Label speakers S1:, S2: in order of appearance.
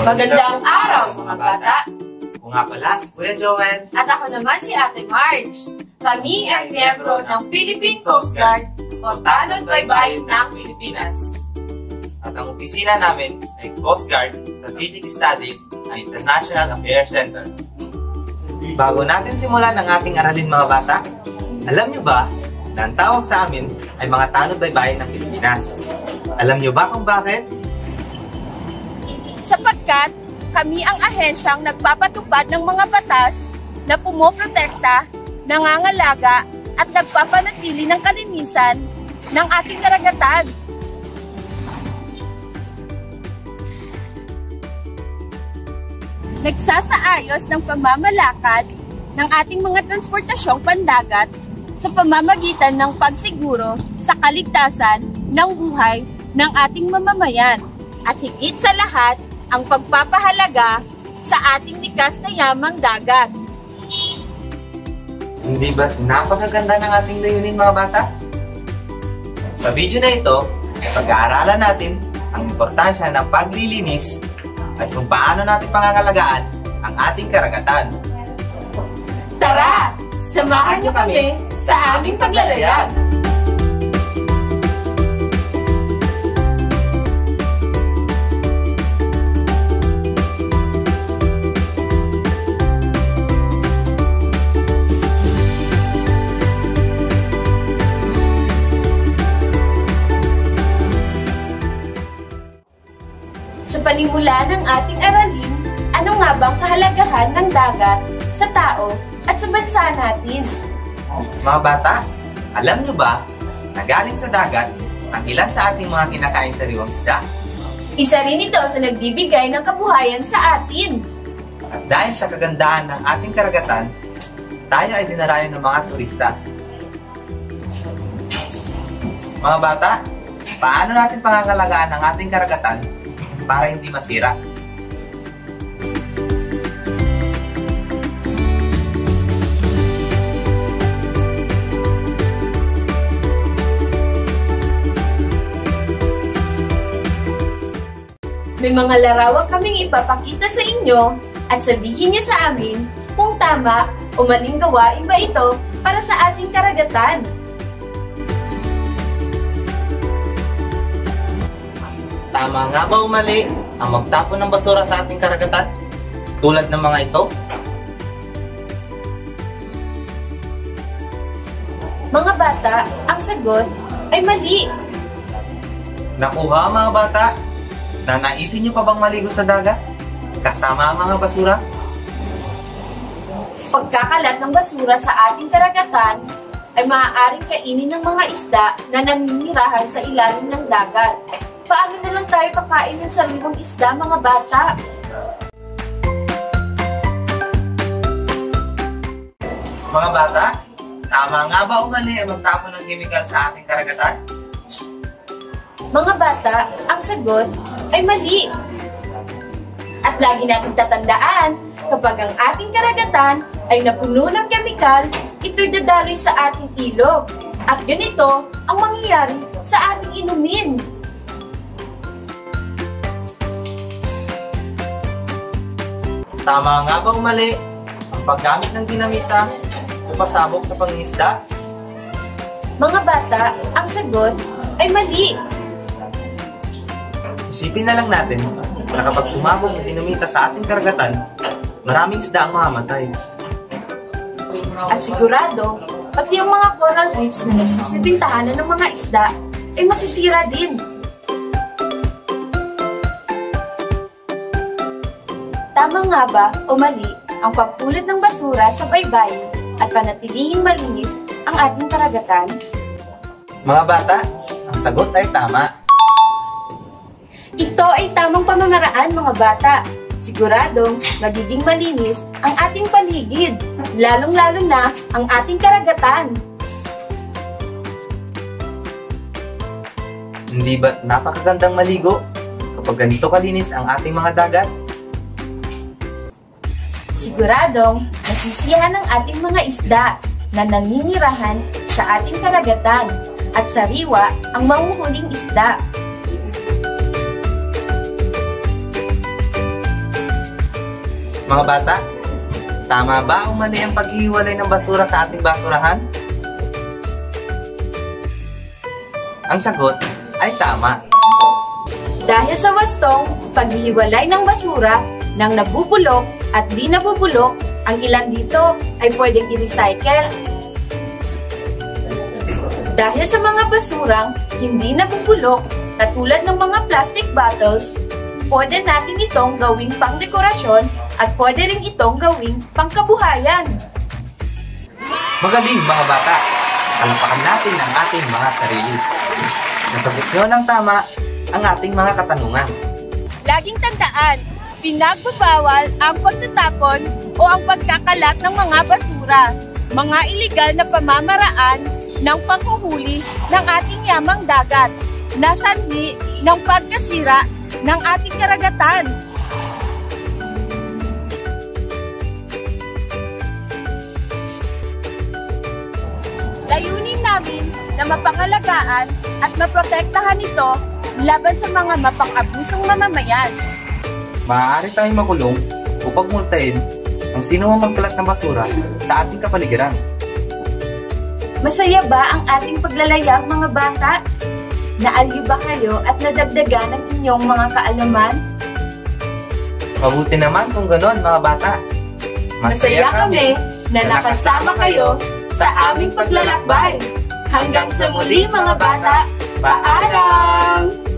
S1: Magandang araw, mga bata!
S2: Ako nga pala, si Kuya Joel.
S1: At ako naman si Ate Marge. Kami ay miyembro ng Philippine Coast Guard o Tanod Baybayin ng Pilipinas.
S2: At ang opisina namin ay Coast Guard Strategic Studies at International Affairs Center. Bago natin simulan ang ating aralin, mga bata, alam nyo ba na ang tawag sa amin ay mga Tanod Baybayin ng Pilipinas? Alam nyo ba kung bakit?
S1: Sapagkat kami ang ahensyang nagpapatupad ng mga batas na pumoprotekta, nangangalaga at nagpapanatili ng kalinisan ng ating karagatan. Nagsasaayos ng pamamalakad ng ating mga transportasyong pandagat sa pamamagitan ng pagsiguro sa kaligtasan ng buhay ng ating mamamayan at higit sa lahat ang pagpapahalaga sa ating likas na yamang dagat.
S2: Hindi ba napakaganda ng ating layunin, mga bata? Sa video na ito, pag-aaralan natin ang importansya ng paglilinis at kung paano natin pangangalagaan ang ating karagatan.
S1: Tara! Samahan niyo kami sa aming paglalayag! Sa panimula ng ating aralin, ano nga bang kahalagahan ng dagat sa tao at sa bansa natin?
S2: Mga bata, alam nyo ba na galing sa dagat ang ilan sa ating mga kinakain sariwang isda?
S1: Isa rin ito sa nagbibigay ng kabuhayan sa atin.
S2: At dahil sa kagandahan ng ating karagatan, tayo ay dinarayo ng mga turista. Mga bata, paano natin pangangalagaan ang ating karagatan para hindi masira?
S1: May mga larawan kaming ipapakita sa inyo at sabihin niyo sa amin kung tama o maling gawain ba ito para sa ating karagatan.
S2: Tama nga ba o mali ang magtapon ng basura sa ating karagatan? Tulad ng mga ito?
S1: Mga bata, ang sagot ay mali.
S2: Nakuha, mga bata? Nanaisin niyo pa bang maligo sa dagat? Kasama ang mga basura?
S1: Pagkakalat ng basura sa ating karagatan ay maaaring kainin ng mga isda na naninirahan sa ilalim ng dagat. Paano na lang tayo kakain ng sariwang isda, mga bata?
S2: Mga bata, tama nga ba o mali ang magtapon ng chemical sa ating karagatan?
S1: Mga bata, ang sagot ay mali. At lagi natin tatandaan, kapag ang ating karagatan ay napuno ng kemikal, ito'y dadaloy sa ating ilog. At ganito ang mangyayari sa ating inumin.
S2: Tama nga ba o mali ang paggamit ng dinamita o pasabog sa pangingisda?
S1: Mga bata, ang sagot ay mali.
S2: Isipin na lang natin na kapag sumabog ng dinamita sa ating karagatan, maraming isda ang mamamatay.
S1: At sigurado, pati ang mga coral reefs na nagsisilbing tahanan ng mga isda ay masisira din. Tama nga ba o mali ang pagpulot ng basura sa baybayin at panatilihing malinis ang ating karagatan?
S2: Mga bata, ang sagot ay tama.
S1: Ito ay tamang pamamaraan, mga bata. Siguradong magiging malinis ang ating paligid, lalong-lalo na ang ating karagatan.
S2: Hindi ba napakagandang maligo kapag ganito kalinis ang ating mga dagat?
S1: Siguradong nasisiyahan ng ating mga isda na naninirahan sa ating karagatan at sariwa ang manghuhuling isda.
S2: Mga bata, tama ba o mali ang paghihiwalay ng basura sa ating basurahan? Ang sagot ay tama.
S1: Dahil sa wastong paghihiwalay ng basura ng nabubulok at di nabubulok, ang ilan dito ay pwedeng i-recycle. Dahil sa mga basurang hindi nabubulok, katulad ng mga plastic bottles, pwede natin itong gawing pangdekorasyon at pwede rin itong gawing pangkabuhayan.
S2: Magaling mga bata! Palapakan natin ang ating mga sarili. Nasagot nyo ng tama ang ating mga katanungan.
S1: Laging tandaan, pinagbabawal ang pagtatapon o ang pagkakalat ng mga basura, mga iligal na pamamaraan ng panghuhuli ng ating yamang dagat, na sanhi ng pagkasira ng ating karagatan. Layunin namin na mapangalagaan at maprotektahan ito laban sa mga mapang-abusong mamamayan.
S2: Maaari tayong makulong o pagmultahin ang sino mang magkalat ng basura sa ating kapaligiran.
S1: Masaya ba ang ating paglalayag, mga bata? Naaliw ba kayo at nadagdagan ng inyong mga kaalaman?
S2: Mabuti naman kung gano'n, mga bata.
S1: Masaya kami na nakasama kayo sa aming paglalakbay. Hanggang sa muli, mga bata. Paalam!